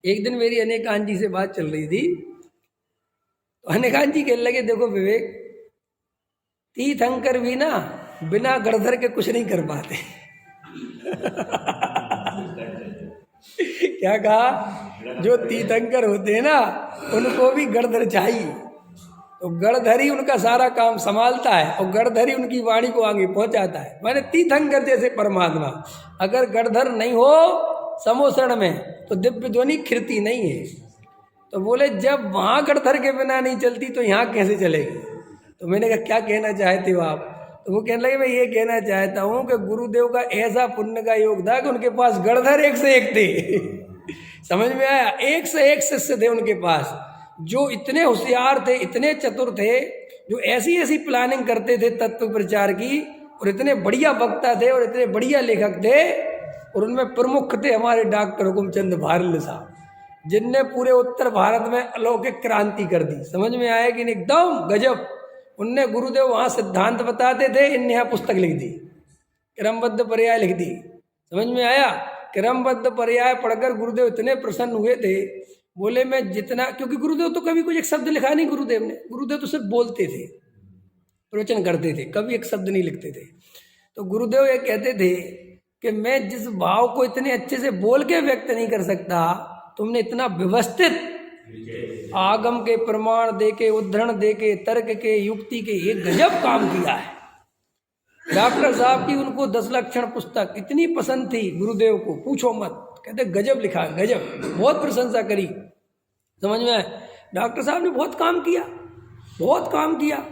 एक दिन मेरी अनेकांत जी से बात चल रही थी, तो अनेकांत जी कहने लगे, देखो विवेक, तीर्थंकर भी ना बिना गड़धर के कुछ नहीं कर पाते। क्या कहा? जो तीर्थंकर होते हैं ना, उनको भी गड़धर चाहिए। तो गड़धर ही उनका सारा काम संभालता है और गड़धर ही उनकी वाणी को आगे पहुंचाता है। माने तीर्थंकर जैसे परमात्मा, अगर गड़धर नहीं हो समोसण में तो दिव्य ध्वनि खिरती नहीं है। तो बोले जब वहाँ गड़धर के बिना नहीं चलती तो यहाँ कैसे चलेगी? तो मैंने कहा क्या कहना चाहते हो आप? तो वो कहने लगे, मैं ये कहना चाहता हूँ कि गुरुदेव का ऐसा पुण्य का योग था कि उनके पास गड़धर एक से एक थे। समझ में आया? एक से एक शिष्य थे उनके पास, जो इतने होशियार थे, इतने चतुर थे, जो ऐसी ऐसी प्लानिंग करते थे तत्व प्रचार की, और इतने बढ़िया वक्ता थे और इतने बढ़िया लेखक थे। और उनमें प्रमुख थे हमारे डॉक्टर हुकुमचंद भारल साहब, जिनने पूरे उत्तर भारत में अलौकिक क्रांति कर दी। समझ में आया कि नहीं? एकदम गजब। उनने गुरुदेव वहाँ सिद्धांत बताते थे, इनने यहाँ पुस्तक लिख दी, क्रमबद्ध पर्याय लिख दी। समझ में आया? क्रमबद्ध पर्याय पढ़कर गुरुदेव इतने प्रसन्न हुए थे, बोले मैं जितना, क्योंकि गुरुदेव तो कभी कुछ एक शब्द लिखा नहीं गुरुदेव ने, गुरुदेव तो सिर्फ बोलते थे, प्रवचन करते थे, कभी एक शब्द नहीं लिखते थे। तो गुरुदेव ये कहते थे कि मैं जिस भाव को इतने अच्छे से बोल के व्यक्त नहीं कर सकता, तुमने इतना व्यवस्थित आगम के प्रमाण देके, उद्धरण देके, तर्क के, युक्ति के एक गजब काम किया है। डॉक्टर साहब की उनको 10 लक्षण पुस्तक इतनी पसंद थी गुरुदेव को, पूछो मत। कहते गजब लिखा, गजब, बहुत प्रशंसा करी। समझ में? डॉक्टर साहब ने बहुत काम किया, बहुत काम किया।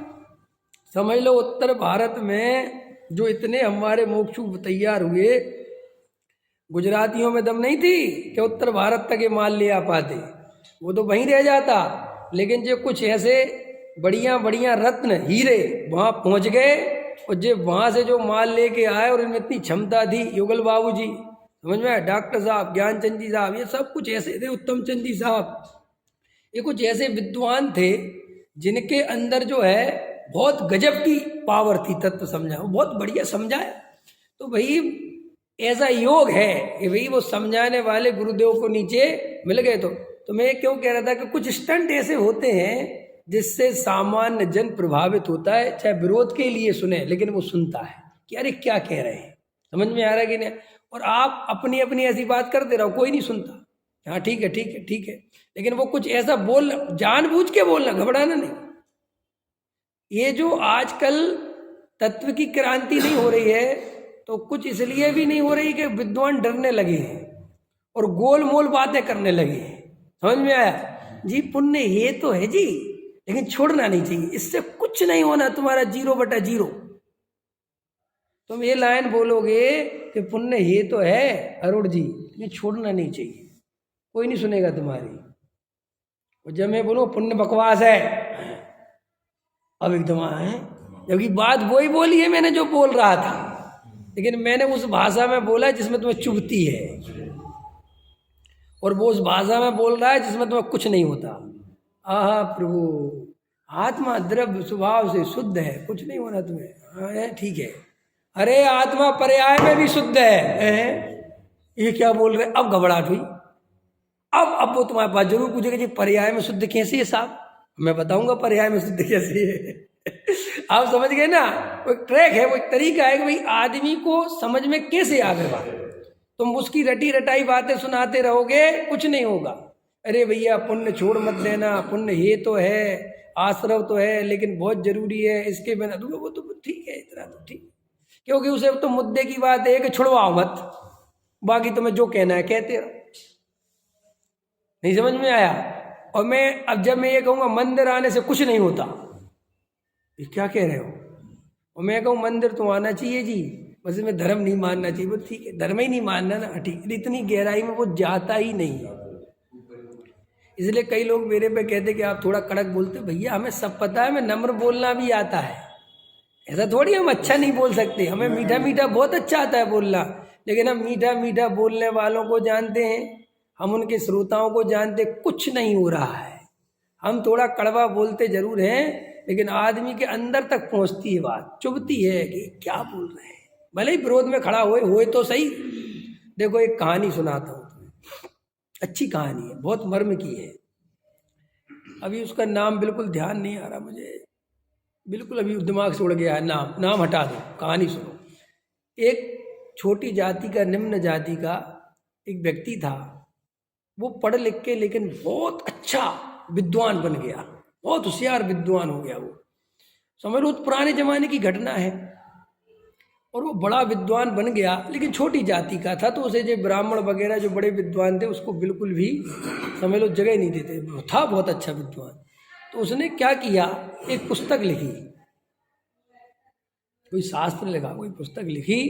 समझ लो उत्तर भारत में जो इतने हमारे मोक्षु तैयार हुए, गुजरातियों में दम नहीं थी कि उत्तर भारत तक ये माल ले आ पाते, वो तो वहीं रह जाता। लेकिन जो कुछ ऐसे बढ़िया बढ़िया रत्न हीरे वहाँ पहुँच गए, और जब वहाँ से जो माल लेके आए, और इनमें इतनी क्षमता थी, युगल बाबू जी, समझ में, डॉक्टर साहब, ज्ञानचंद जी साहब, ये सब कुछ ऐसे थे, उत्तम चंद जी साहब, ये कुछ ऐसे विद्वान थे जिनके अंदर जो है बहुत गजब की पावर थी तत्व समझा, वो बहुत बढ़िया समझाया। तो भाई ऐसा योग है कि भाई वो समझाने वाले गुरुदेव को नीचे मिल गए। तो मैं क्यों कह रहा था कि कुछ स्टंट ऐसे होते हैं जिससे सामान्य जन प्रभावित होता है, चाहे विरोध के लिए सुने, लेकिन वो सुनता है कि अरे क्या कह रहे हैं, समझ में आ रहा है कि नहीं? और आप अपनी अपनी ऐसी बात करते रहो, कोई नहीं सुनता, हाँ ठीक है ठीक है ठीक है, लेकिन वो कुछ ऐसा बोल, जानबूझ के बोलना, घबराना नहीं। ये जो आजकल तत्व की क्रांति नहीं हो रही है, तो कुछ इसलिए भी नहीं हो रही कि विद्वान डरने लगे हैं और गोल मोल बातें करने लगे हैं। समझ में आया जी? पुण्य ये तो है जी, लेकिन छोड़ना नहीं चाहिए, इससे कुछ नहीं होना तुम्हारा 0/0। तुम ये लाइन बोलोगे कि पुण्य ये तो है अरुण जी, ये छोड़ना नहीं चाहिए, कोई नहीं सुनेगा तुम्हारी। और जब मैं बोलूँ पुण्य बकवास है, अब एकदम है, जबकि बात वही बोली है मैंने जो बोल रहा था, लेकिन मैंने उस भाषा में बोला जिसमें तुम्हें चुभती है, और वो उस भाषा में बोल रहा है जिसमें तुम्हें कुछ नहीं होता। आहा प्रभु, आत्मा द्रव्य स्वभाव से शुद्ध है, कुछ नहीं होना तुम्हें। हाँ ठीक है, अरे आत्मा पर्याय में भी शुद्ध है। ये क्या बोल रहे? अब घबराहट हुई। अब वो तुम्हारे पास जरूर पूछेगा जी पर्याय में शुद्ध कैसे है साहब? मैं बताऊंगा पर्याय में शुद्ध कैसे है। आप समझ गए ना? वो एक ट्रैक है, वो एक तरीका है कि भाई आदमी को समझ में कैसे आवे बात। तुम उसकी रटी रटाई बातें सुनाते रहोगे, कुछ नहीं होगा। अरे भैया पुण्य छोड़ मत देना, पुण्य ये तो है, आश्रव तो है, लेकिन बहुत जरूरी है, इसके बिना तो वो तो ठीक है, इतना तो ठीक, क्योंकि उसे तो मुद्दे की बात है कि छुड़वाओ मत, बाकी तुम्हें जो कहना है कहते रहो। नहीं समझ में आया? और मैं अब जब मैं ये कहूँगा मंदिर आने से कुछ नहीं होता, ये क्या कह रहे हो? और मैं कहूँ मंदिर तो आना चाहिए जी, बस इसमें धर्म नहीं मानना चाहिए, बोल ठीक है, धर्म ही नहीं मानना ना, ठीक, इतनी गहराई में वो जाता ही नहीं है। इसलिए कई लोग मेरे पे कहते कि आप थोड़ा कड़क बोलते। भैया हमें सब पता है, हमें नम्र बोलना भी आता है, ऐसा थोड़ी हम अच्छा नहीं बोल सकते, हमें मीठा मीठा बहुत अच्छा आता है बोलना, लेकिन हम मीठा मीठा बोलने वालों को जानते हैं, हम उनके श्रोताओं को जानते, कुछ नहीं हो रहा है। हम थोड़ा कड़वा बोलते जरूर हैं, लेकिन आदमी के अंदर तक पहुंचती है बात, चुभती है कि क्या बोल रहे हैं, भले ही विरोध में खड़ा होए तो सही। देखो एक कहानी सुनाता हूँ तुम्हें। अच्छी कहानी है, बहुत मर्म की है। अभी उसका नाम बिल्कुल ध्यान नहीं आ रहा मुझे, बिल्कुल अभी दिमाग से उड़ गया है। नाम हटा दो, कहानी सुनो। एक छोटी जाति का, निम्न जाति का एक व्यक्ति था। वो पढ़ लिख के लेकिन बहुत अच्छा विद्वान बन गया, बहुत होशियार विद्वान हो गया। वो समझ लो पुराने जमाने की घटना है। और वो बड़ा विद्वान बन गया, लेकिन छोटी जाति का था, तो उसे जो ब्राह्मण वगैरह जो बड़े विद्वान थे उसको बिल्कुल भी समझ लो जगह नहीं देते। वो था बहुत अच्छा विद्वान। तो उसने क्या किया, एक पुस्तक लिखी, कोई शास्त्र लिखा, कोई पुस्तक लिखी।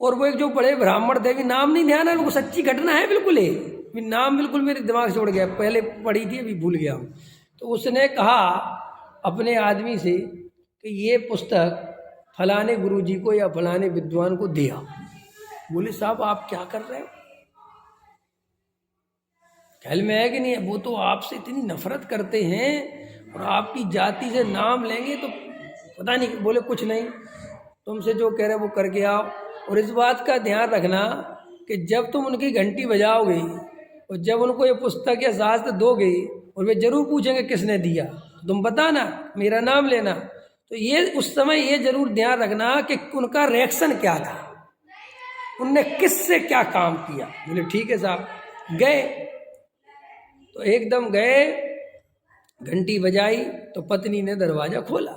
और वो एक जो बड़े ब्राह्मण थे, भी नाम नहीं ध्यान है, वो सच्ची घटना है बिल्कुल है, भी नाम बिल्कुल मेरे दिमाग से उड़ गया, पहले पढ़ी थी अभी भूल गया हूँ। तो उसने कहा अपने आदमी से कि ये पुस्तक फलाने गुरुजी को या फलाने विद्वान को दिया। बोले साहब आप क्या कर रहे हो, ख्याल में है कि नहीं है, वो तो आपसे इतनी नफरत करते हैं और आपकी जाति से नाम लेंगे तो पता नहीं। बोले कुछ नहीं, तुमसे जो कह रहे वो करके आओ। और इस बात का ध्यान रखना कि जब तुम उनकी घंटी बजाओगे और जब उनको ये पुस्तक या शास्त्र दोगे और वे जरूर पूछेंगे किसने दिया, तुम बताना, मेरा नाम लेना। तो ये उस समय ये जरूर ध्यान रखना कि उनका रिएक्शन क्या था, उनने किससे क्या काम किया। बोले ठीक है साहब। गए तो एकदम गए, घंटी बजाई तो पत्नी ने दरवाजा खोला।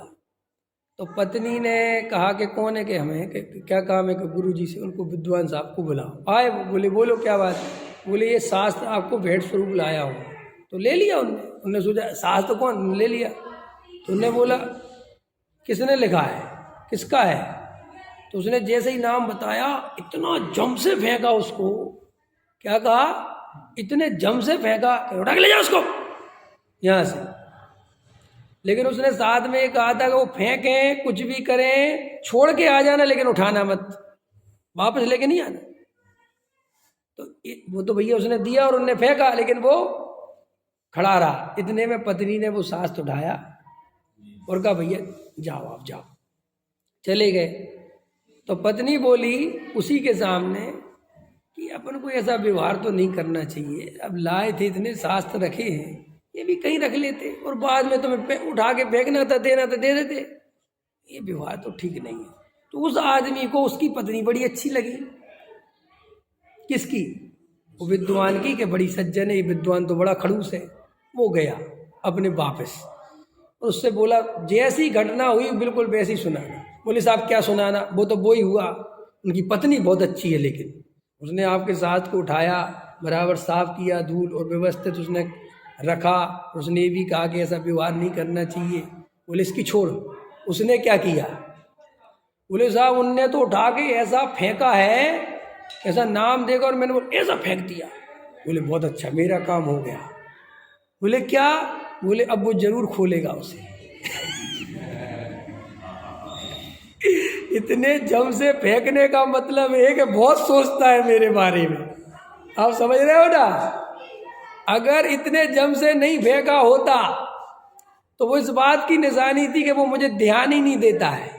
तो पत्नी ने कहा कि कौन है, कि हमें कि क्या काम है, कि गुरुजी से उनको विद्वान साहब को बुलाओ। आए, बोले बोलो क्या बात है। बोले ये शास्त्र आपको भेंट स्वरूप लाया हूँ। तो ले लिया उनने सोचा शास्त्र कौन, ले लिया। तो उन्होंने बोला किसने लिखा है, किसका है। तो उसने जैसे ही नाम बताया इतना जम से फेंका उसको, क्या कहा, इतने जम से फेंका उठा के ले जाओ उसको यहाँ से। लेकिन उसने साथ में ये कहा था कि वो फेंकें कुछ भी करें, छोड़ के आ जाना, लेकिन उठाना मत, वापस लेके नहीं आना। तो वो तो भैया उसने दिया और उन्होंने फेंका, लेकिन वो खड़ा रहा। इतने में पत्नी ने वो शास्त्र उठाया और कहा भैया जाओ आप जाओ। चले गए। तो पत्नी बोली उसी के सामने कि अपन को ऐसा व्यवहार तो नहीं करना चाहिए, अब लाए थे इतने शास्त्र रखे हैं, ये भी कहीं रख लेते और बाद में तुम्हें उठा के फेंकना था, देना था दे देते, ये व्यवहार तो ठीक नहीं है। तो उस आदमी को उसकी पत्नी बड़ी अच्छी लगी। किसकी, वो विद्वान की, कि बड़ी सज्जन है, विद्वान तो बड़ा खड़ूस है। वो गया अपने वापस, उससे बोला जैसी घटना हुई बिल्कुल वैसी सुनाना। बोले साहब क्या सुनाना, वो तो वो ही हुआ, उनकी पत्नी बहुत अच्छी है, लेकिन उसने आपके साथ को उठाया, बराबर साफ किया, धूल और व्यवस्थित उसने रखा। उसने भी कहा कि ऐसा व्यवहार नहीं करना चाहिए। बोले इसकी छोड़, उसने क्या किया। बोले साहब उनने तो उठा के ऐसा फेंका है, ऐसा नाम देगा और मैंने बोला ऐसा फेंक दिया। बोले बहुत अच्छा, मेरा काम हो गया। बोले क्या, बोले अब वो जरूर खोलेगा उसे। इतने जम से फेंकने का मतलब है कि बहुत सोचता है मेरे बारे में, आप समझ रहे हो ना। अगर इतने जम से नहीं फेंका होता तो वो इस बात की निशानी थी कि वो मुझे ध्यान ही नहीं देता है।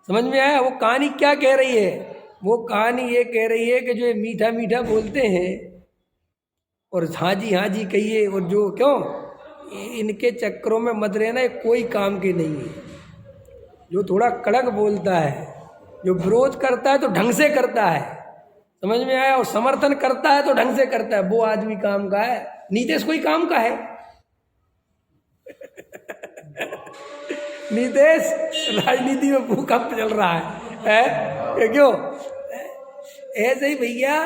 समझ में आया। वो कहानी क्या कह रही है, वो कहानी ये कह रही है कि जो मीठा मीठा बोलते हैं और हाँ जी कहिए, और जो क्यों इनके चक्करों में मत रहना, कोई काम के नहीं है। जो थोड़ा कड़क बोलता है, जो विरोध करता है तो ढंग से करता है, समझ में आया, और समर्थन करता है तो ढंग से करता है, वो आदमी काम का है। नीतीश कोई काम का है। नीतीश राजनीति में भूकंप चल रहा है क्यों। ऐसे ही भैया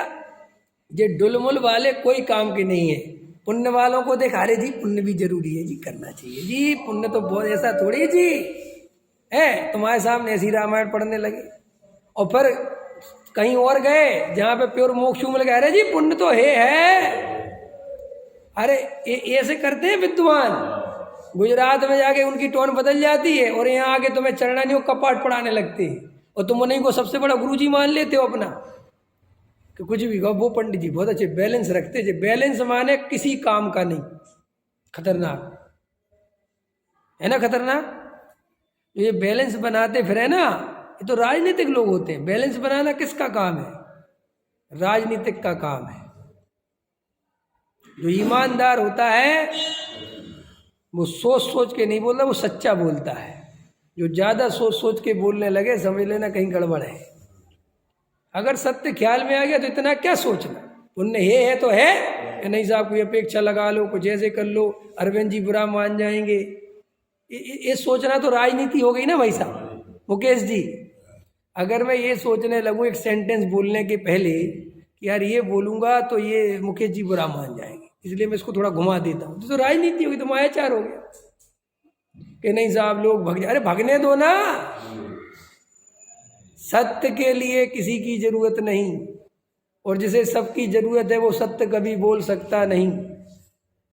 ये डुलमुल वाले कोई काम के नहीं है। पुण्य वालों को देखा रहे जी, पुण्य भी जरूरी है जी, करना चाहिए जी, पुण्य तो बहुत, ऐसा थोड़ी जी है तुम्हारे सामने ऐसी रामायण पढ़ने लगे और फिर कहीं और गए जहाँ पे प्योर मोक्ष मिल गया। अरे जी पुण्य तो है। अरे ऐसे करते हैं विद्वान, गुजरात में जाके उनकी टोन बदल जाती है और यहाँ आके तुम्हें चरणानी को कपाट पढ़ाने लगते हैं और तुम उन्हीं को सबसे बड़ा गुरुजी मान लेते हो अपना, कि कुछ भी कहो। वो पंडित जी बहुत अच्छे बैलेंस रखते थे। बैलेंस माने किसी काम का नहीं, खतरनाक है ना, खतरनाक। ये बैलेंस बनाते फिर है ना, ये तो राजनीतिक लोग होते हैं। बैलेंस बनाना किसका काम है, राजनीतिक का काम है। जो ईमानदार होता है वो सोच सोच के नहीं बोलता, वो सच्चा बोलता है। जो ज़्यादा सोच सोच के बोलने लगे समझ लेना कहीं गड़बड़ है। अगर सत्य ख्याल में आ गया तो इतना क्या सोचना, पुण्य है तो है, नहीं साहब कोई अपेक्षा लगा लो, कुछ ऐसे कर लो, अरविंद जी बुरा मान जाएंगे, ये सोचना तो राजनीति हो गई ना भाई साहब। मुकेश जी, अगर मैं ये सोचने लगूँ एक सेंटेंस बोलने के पहले कि यार ये बोलूँगा तो ये मुकेश जी बुरा मान जाएंगे, इसलिए मैं इसको थोड़ा घुमा देता हूँ, तो राजनीति होगी, तो मायाचार हो गया कि नहीं साहब लोग भग जाए। अरे भगने दो ना, सत्य के लिए किसी की जरूरत नहीं, और जिसे सबकी जरूरत है वो सत्य कभी बोल सकता नहीं।